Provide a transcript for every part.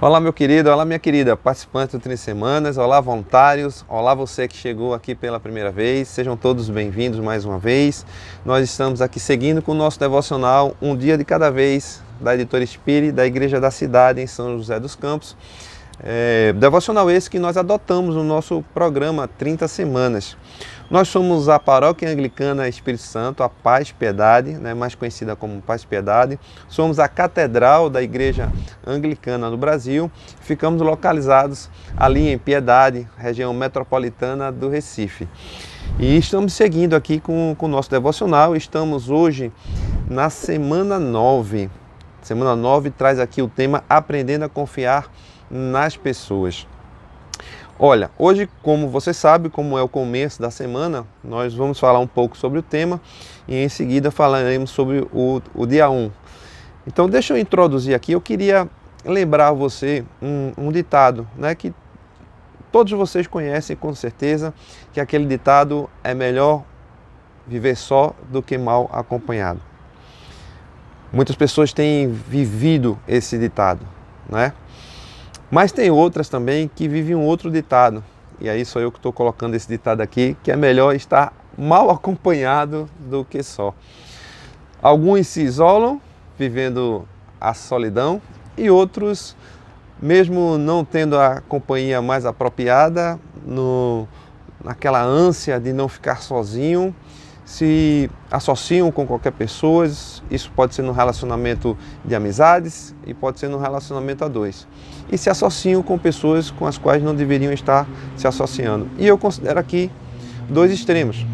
Olá, meu querido, olá, minha querida, participante do Trinta Semanas, olá, voluntários, olá, você que chegou aqui pela primeira vez, sejam todos bem-vindos mais uma vez. Nós estamos aqui seguindo com o nosso devocional Um Dia de Cada Vez, da Editora Espírita, da Igreja da Cidade, em São José dos Campos. Devocional esse que nós adotamos no nosso programa 30 Semanas. Nós somos a Paróquia Anglicana Espírito Santo, a Paz Piedade, mais conhecida como Paz Piedade. Somos a Catedral da Igreja Anglicana no Brasil. Ficamos localizados ali em Piedade, região metropolitana do Recife. E estamos seguindo aqui com o nosso devocional. Estamos hoje na semana 9. Semana 9 traz aqui o tema Aprendendo a Confiar nas Pessoas. Olha, hoje, como você sabe, como é o começo da semana, nós vamos falar um pouco sobre o tema e em seguida falaremos sobre o dia 1. Então, deixa eu introduzir aqui, eu queria lembrar a você um ditado, que todos vocês conhecem com certeza, que aquele ditado é melhor viver só do que mal acompanhado. Muitas pessoas têm vivido esse ditado, Mas tem outras também que vivem um outro ditado, e aí sou eu que estou colocando esse ditado aqui, que é melhor estar mal acompanhado do que só. Alguns se isolam, vivendo a solidão, e outros, mesmo não tendo a companhia mais apropriada, naquela ânsia de não ficar sozinho, se associam com qualquer pessoa. Isso pode ser no relacionamento de amizades e pode ser no relacionamento a dois. E se associam com pessoas com as quais não deveriam estar se associando. E eu considero aqui dois extremos,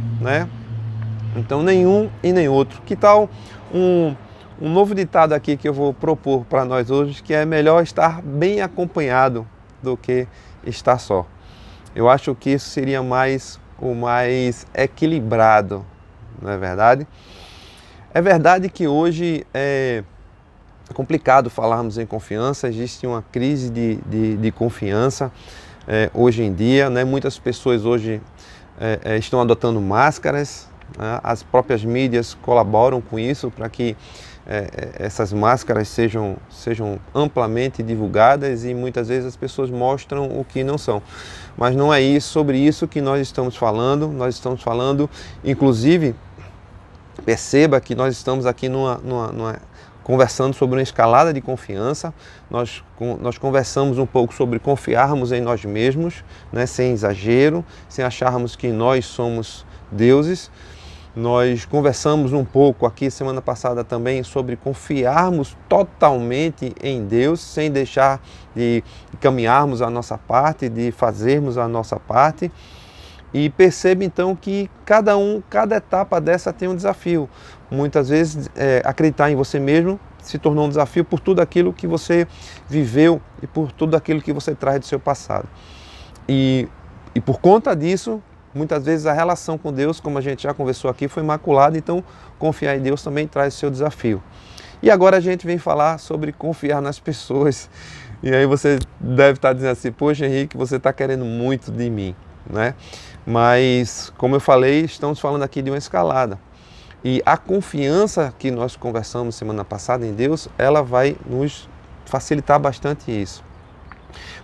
Então nenhum e nem outro. Que tal um novo ditado aqui que eu vou propor para nós hoje, que é melhor estar bem acompanhado do que estar só. Eu acho que isso seria o mais equilibrado. Não é verdade? É verdade que hoje é complicado falarmos em confiança, existe uma crise de confiança hoje em dia, Muitas pessoas hoje estão adotando máscaras, As próprias mídias colaboram com isso para que essas máscaras sejam amplamente divulgadas e muitas vezes as pessoas mostram o que não são. Mas não é sobre isso que nós estamos falando, inclusive, perceba que nós estamos aqui conversando sobre uma escalada de confiança. Nós conversamos um pouco sobre confiarmos em nós mesmos, sem exagero, sem acharmos que nós somos deuses. Nós conversamos um pouco aqui semana passada também sobre confiarmos totalmente em Deus, sem deixar de caminharmos a nossa parte, de fazermos a nossa parte. E perceba então que cada etapa dessa tem um desafio. Muitas vezes acreditar em você mesmo se tornou um desafio por tudo aquilo que você viveu e por tudo aquilo que você traz do seu passado. E por conta disso, muitas vezes a relação com Deus, como a gente já conversou aqui, foi maculada, então confiar em Deus também traz o seu desafio. E agora a gente vem falar sobre confiar nas pessoas. E aí você deve estar dizendo assim, poxa Henrique, você está querendo muito de mim, Mas, como eu falei, estamos falando aqui de uma escalada. E a confiança que nós conversamos semana passada em Deus, ela vai nos facilitar bastante isso.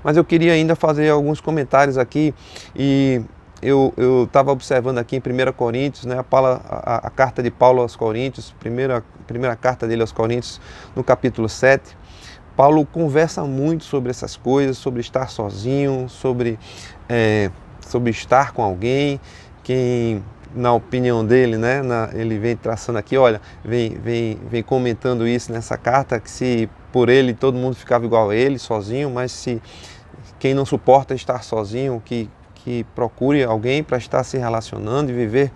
Mas eu queria ainda fazer alguns comentários aqui e eu estava observando aqui em 1 Coríntios, a carta de Paulo aos Coríntios, primeira carta dele aos Coríntios, no capítulo 7. Paulo conversa muito sobre essas coisas, sobre estar sozinho, sobre estar com alguém, quem, na opinião dele, ele vem traçando aqui, olha, vem comentando isso nessa carta, que se por ele todo mundo ficava igual a ele, sozinho, mas se quem não suporta estar sozinho, que procure alguém para estar se relacionando e viver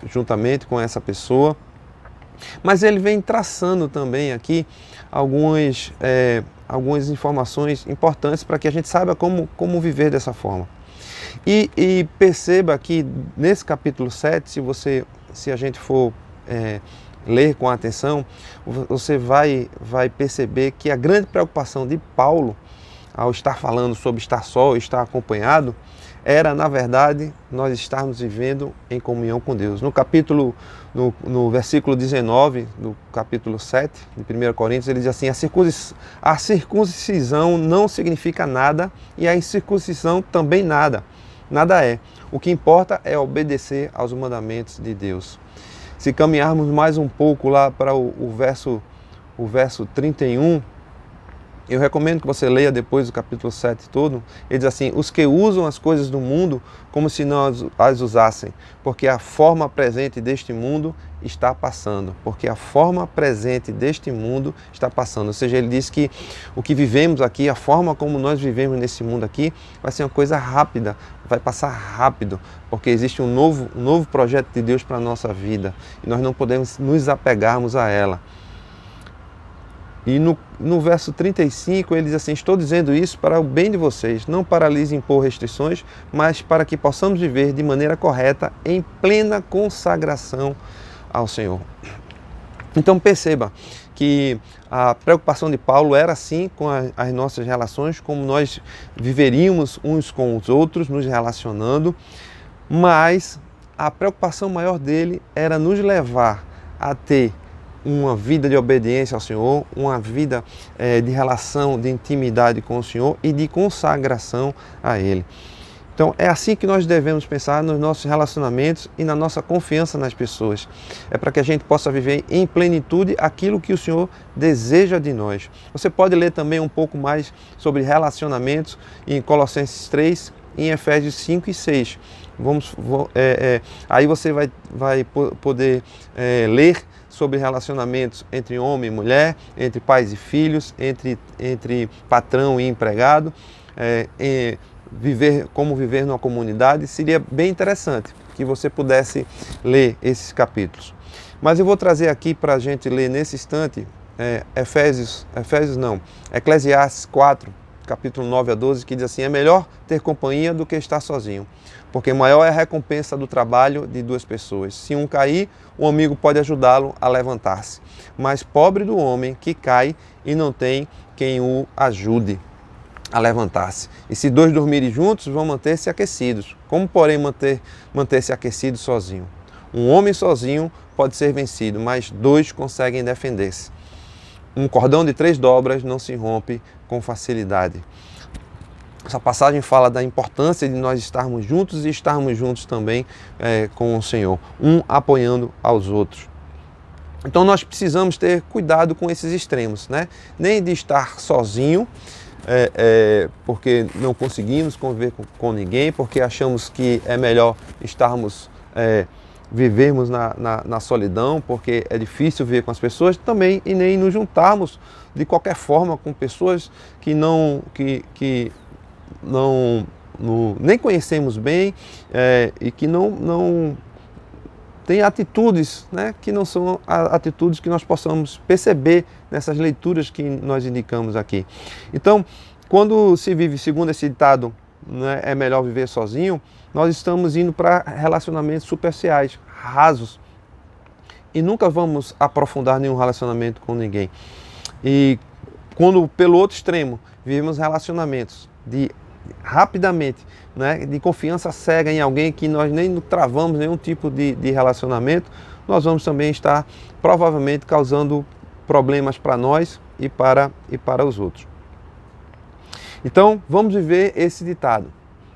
juntamente com essa pessoa. Mas ele vem traçando também aqui algumas informações importantes para que a gente saiba como viver dessa forma. E perceba que nesse capítulo 7, se a gente for ler com atenção, você vai perceber que a grande preocupação de Paulo, ao estar falando sobre estar só, estar acompanhado, era, na verdade, nós estarmos vivendo em comunhão com Deus. No versículo 19, do capítulo 7 de 1 Coríntios, ele diz assim: a circuncisão não significa nada e a incircuncisão também nada. Nada é. O que importa é obedecer aos mandamentos de Deus. Se caminharmos mais um pouco lá para o verso 31, eu recomendo que você leia depois o capítulo 7 todo. Ele diz assim: os que usam as coisas do mundo como se não as usassem, porque a forma presente deste mundo está passando. Porque a forma presente deste mundo está passando. Ou seja, ele diz que o que vivemos aqui, a forma como nós vivemos nesse mundo aqui, vai ser uma coisa rápida, vai passar rápido, porque existe um novo projeto de Deus para a nossa vida e nós não podemos nos apegarmos a ela. E no verso 35 ele diz assim: estou dizendo isso para o bem de vocês, não para lhes impor restrições, mas para que possamos viver de maneira correta, em plena consagração ao Senhor. Então perceba que a preocupação de Paulo era sim com as nossas relações, como nós viveríamos uns com os outros, nos relacionando, mas a preocupação maior dele era nos levar a ter uma vida de obediência ao Senhor, uma vida de relação, de intimidade com o Senhor e de consagração a Ele. Então é assim que nós devemos pensar nos nossos relacionamentos e na nossa confiança nas pessoas. É para que a gente possa viver em plenitude aquilo que o Senhor deseja de nós. Você pode ler também um pouco mais sobre relacionamentos em Colossenses 3 e em Efésios 5 e 6. Aí você vai poder ler sobre relacionamentos entre homem e mulher, entre pais e filhos, entre patrão e empregado, como viver numa comunidade. Seria bem interessante que você pudesse ler esses capítulos. Mas eu vou trazer aqui para a gente ler nesse instante Eclesiastes 4, capítulo 9 a 12, que diz assim: é melhor ter companhia do que estar sozinho, porque maior é a recompensa do trabalho de duas pessoas. Se um cair, um amigo pode ajudá-lo a levantar-se. Mas pobre do homem que cai e não tem quem o ajude a levantar-se. E se dois dormirem juntos, vão manter-se aquecidos. Como, porém, manter-se aquecido sozinho? Um homem sozinho pode ser vencido, mas dois conseguem defender-se. Um cordão de 3 dobras não se rompe com facilidade. Essa passagem fala da importância de nós estarmos juntos e estarmos juntos também com o Senhor, um apoiando aos outros. Então nós precisamos ter cuidado com esses extremos, né? Nem de estar sozinho, porque não conseguimos conviver com ninguém, porque achamos que é melhor vivermos na solidão, porque é difícil viver com as pessoas também, e nem nos juntarmos de qualquer forma com pessoas que nem conhecemos bem e que não tem atitudes, né, que não são atitudes que nós possamos perceber nessas leituras que nós indicamos aqui. Então, quando se vive segundo esse ditado, né, é melhor viver sozinho, nós estamos indo para relacionamentos superficiais, rasos, e nunca vamos aprofundar nenhum relacionamento com ninguém. E quando, pelo outro extremo, vivemos relacionamentos rapidamente, né, de confiança cega em alguém que nós nem travamos nenhum tipo de relacionamento, nós vamos também estar provavelmente causando problemas para nós e para os outros. Então vamos viver esse ditado,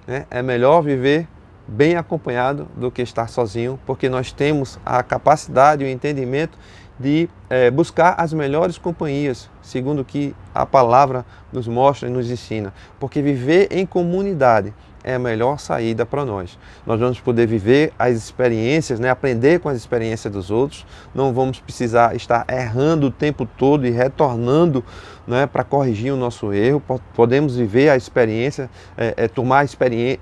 né? É melhor viver bem acompanhado do que estar sozinho, porque nós temos a capacidade e o entendimento de buscar as melhores companhias, segundo o que a palavra nos mostra e nos ensina. Porque viver em comunidade é a melhor saída para nós. Nós vamos poder viver as experiências, né, aprender com as experiências dos outros, não vamos precisar estar errando o tempo todo e retornando, né, para corrigir o nosso erro. Podemos viver a experiência, tomar a experiência,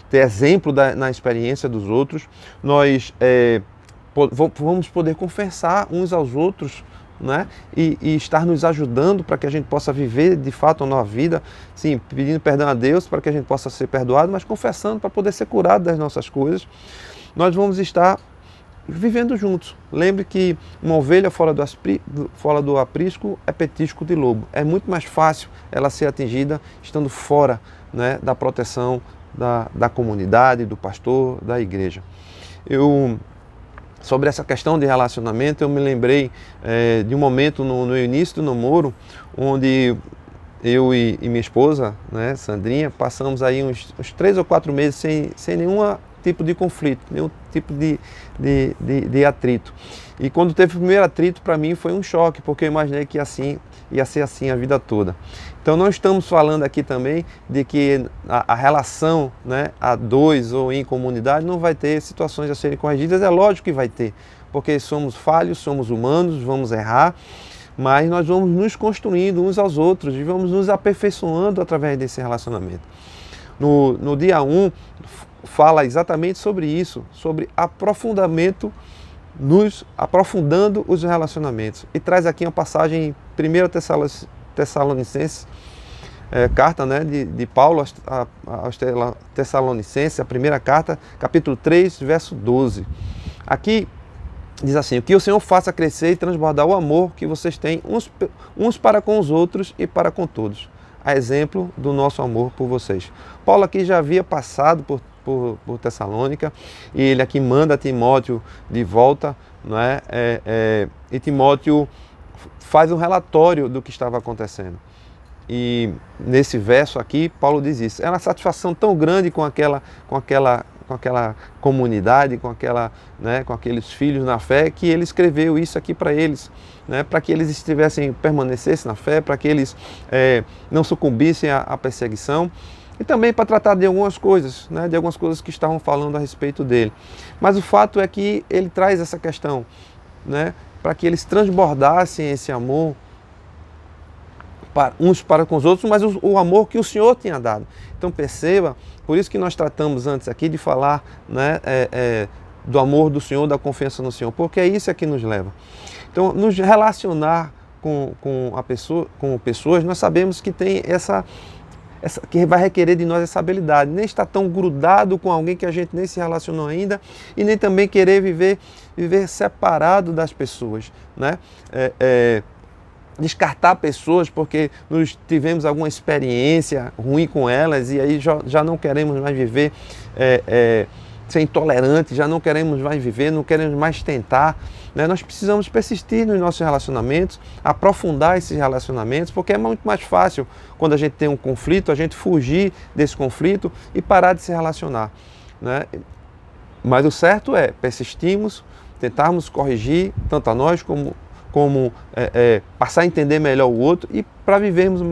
ter exemplo na experiência dos outros. Nós vamos poder confessar uns aos outros, né? E estar nos ajudando para que a gente possa viver de fato a nova vida, sim, pedindo perdão a Deus para que a gente possa ser perdoado, mas confessando para poder ser curado das nossas coisas. Nós vamos estar vivendo juntos. Lembre que uma ovelha fora do aprisco é petisco de lobo. É muito mais fácil ela ser atingida estando fora, né, da proteção da comunidade, do pastor, da igreja. Sobre essa questão de relacionamento, eu me lembrei de um momento no início do namoro, onde eu e minha esposa, né, Sandrinha, passamos aí uns 3 ou 4 meses sem nenhum tipo de conflito, nenhum tipo de atrito. E quando teve o primeiro atrito, para mim foi um choque, porque eu imaginei que ia ser assim a vida toda. Então não estamos falando aqui também de que a relação, né, a dois ou em comunidade não vai ter situações a serem corrigidas. É lógico que vai ter, porque somos falhos, somos humanos, vamos errar, mas nós vamos nos construindo uns aos outros e vamos nos aperfeiçoando através desse relacionamento. No dia 1, fala exatamente sobre isso, sobre aprofundamento, nos aprofundando os relacionamentos. E traz aqui uma passagem em 1 Tessalonicenses, carta, né, de Paulo aos Tessalonicenses, a primeira carta, capítulo 3, verso 12. Aqui diz assim: que o Senhor faça crescer e transbordar o amor que vocês têm uns para com os outros e para com todos, a exemplo do nosso amor por vocês. Paulo aqui já havia passado por Tessalônica, e ele aqui manda Timóteo de volta, não é? E Timóteo faz um relatório do que estava acontecendo. E nesse verso aqui, Paulo diz isso. É uma satisfação tão grande com aquela comunidade, com aqueles filhos na fé, que ele escreveu isso aqui para eles, né, para que eles permanecessem na fé, para que eles não sucumbissem à perseguição, e também para tratar de algumas coisas, né, de algumas coisas que estavam falando a respeito dele. Mas o fato é que ele traz essa questão, né, para que eles transbordassem esse amor uns para com os outros, mas o amor que o Senhor tinha dado. Então perceba, por isso que nós tratamos antes aqui de falar, né, do amor do Senhor, da confiança no Senhor, porque é isso que nos leva. Então, nos relacionar com pessoas, nós sabemos que tem que vai requerer de nós essa habilidade, nem estar tão grudado com alguém que a gente nem se relacionou ainda, e nem também querer viver separado das pessoas, né? Descartar pessoas porque nós tivemos alguma experiência ruim com elas e aí já não queremos mais viver, ser intolerante, já não queremos mais viver, não queremos mais tentar, né? Nós precisamos persistir nos nossos relacionamentos, aprofundar esses relacionamentos, porque é muito mais fácil quando a gente tem um conflito, a gente fugir desse conflito e parar de se relacionar, né? Mas o certo é persistirmos, tentarmos corrigir tanto a nós como passar a entender melhor o outro e para vivermos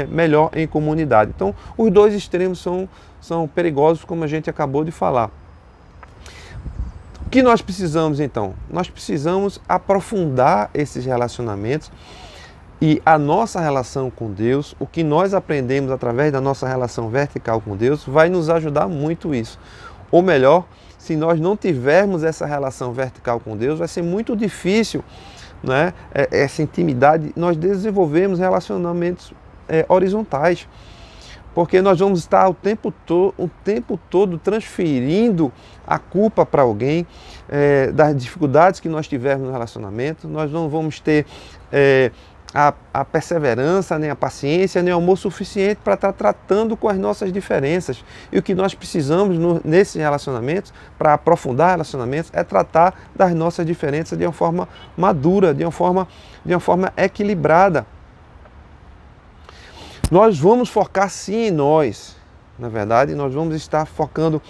melhor em comunidade. Então, os dois extremos são perigosos, como a gente acabou de falar. O que nós precisamos, então? Nós precisamos aprofundar esses relacionamentos e a nossa relação com Deus, o que nós aprendemos através da nossa relação vertical com Deus, vai nos ajudar muito isso. Ou melhor, se nós não tivermos essa relação vertical com Deus, vai ser muito difícil, né, essa intimidade, nós desenvolvemos relacionamentos horizontais, porque nós vamos estar o tempo todo transferindo a culpa para alguém, das dificuldades que nós tivermos no relacionamento. Nós não vamos ter a perseverança, nem a paciência, nem o amor suficiente para estar tratando com as nossas diferenças. E o que nós precisamos nesses relacionamentos, para aprofundar relacionamentos, é tratar das nossas diferenças de uma forma madura, de uma forma equilibrada. Nós vamos focar sim em nós. Na verdade, nós vamos estar focando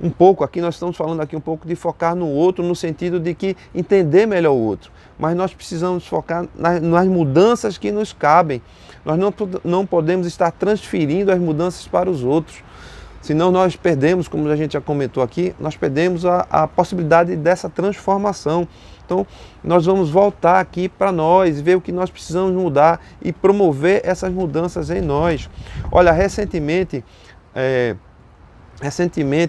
um pouco, aqui nós estamos falando aqui um pouco de focar no outro, no sentido de que entender melhor o outro. Mas nós precisamos focar nas mudanças que nos cabem. Nós não podemos estar transferindo as mudanças para os outros. Senão nós perdemos, como a gente já comentou aqui, nós perdemos a possibilidade dessa transformação. Então, nós vamos voltar aqui para nós, ver o que nós precisamos mudar e promover essas mudanças em nós. Olha, recentemente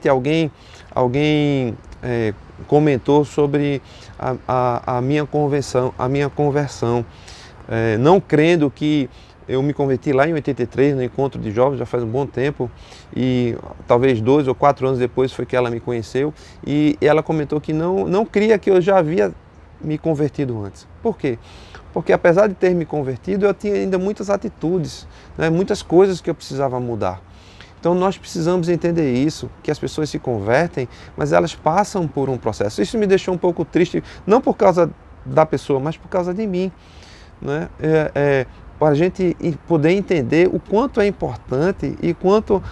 alguém comentou sobre a minha conversão, não crendo que eu me converti lá em 83, no encontro de jovens, já faz um bom tempo, e talvez 2 ou 4 anos depois foi que ela me conheceu, e ela comentou que não cria que eu já havia me convertido antes. Por quê? Porque apesar de ter me convertido, eu tinha ainda muitas atitudes, né, muitas coisas que eu precisava mudar. Então nós precisamos entender isso, que as pessoas se convertem, mas elas passam por um processo. Isso me deixou um pouco triste, não por causa da pessoa, mas por causa de mim, né? Para a gente poder entender o quanto é importante e quanto,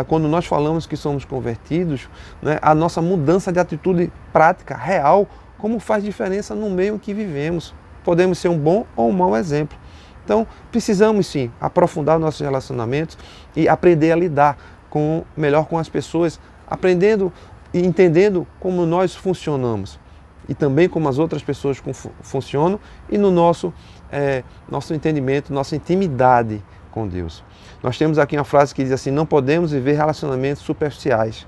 quando nós falamos que somos convertidos, né, a nossa mudança de atitude prática, real, como faz diferença no meio em que vivemos. Podemos ser um bom ou um mau exemplo. Então, precisamos sim aprofundar nossos relacionamentos e aprender a lidar melhor com as pessoas, aprendendo e entendendo como nós funcionamos e também como as outras pessoas funcionam e no nosso entendimento, nossa intimidade com Deus. Nós temos aqui uma frase que diz assim: não podemos viver relacionamentos superficiais,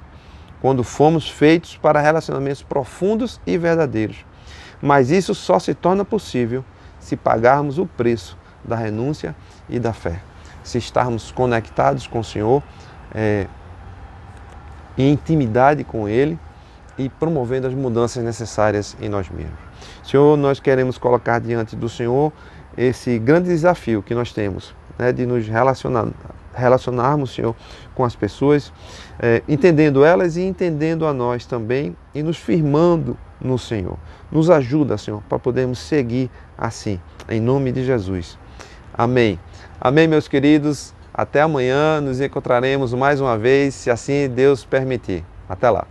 quando fomos feitos para relacionamentos profundos e verdadeiros. Mas isso só se torna possível se pagarmos o preço da renúncia e da fé. Se estarmos conectados com o Senhor, em intimidade com Ele e promovendo as mudanças necessárias em nós mesmos. Senhor, nós queremos colocar diante do Senhor esse grande desafio que nós temos, né, de nos relacionarmos, Senhor, com as pessoas, entendendo elas e entendendo a nós também e nos firmando no Senhor. Nos ajuda, Senhor, para podermos seguir assim, em nome de Jesus. Amém. Amém, meus queridos. Até amanhã, nos encontraremos mais uma vez, se assim Deus permitir. Até lá.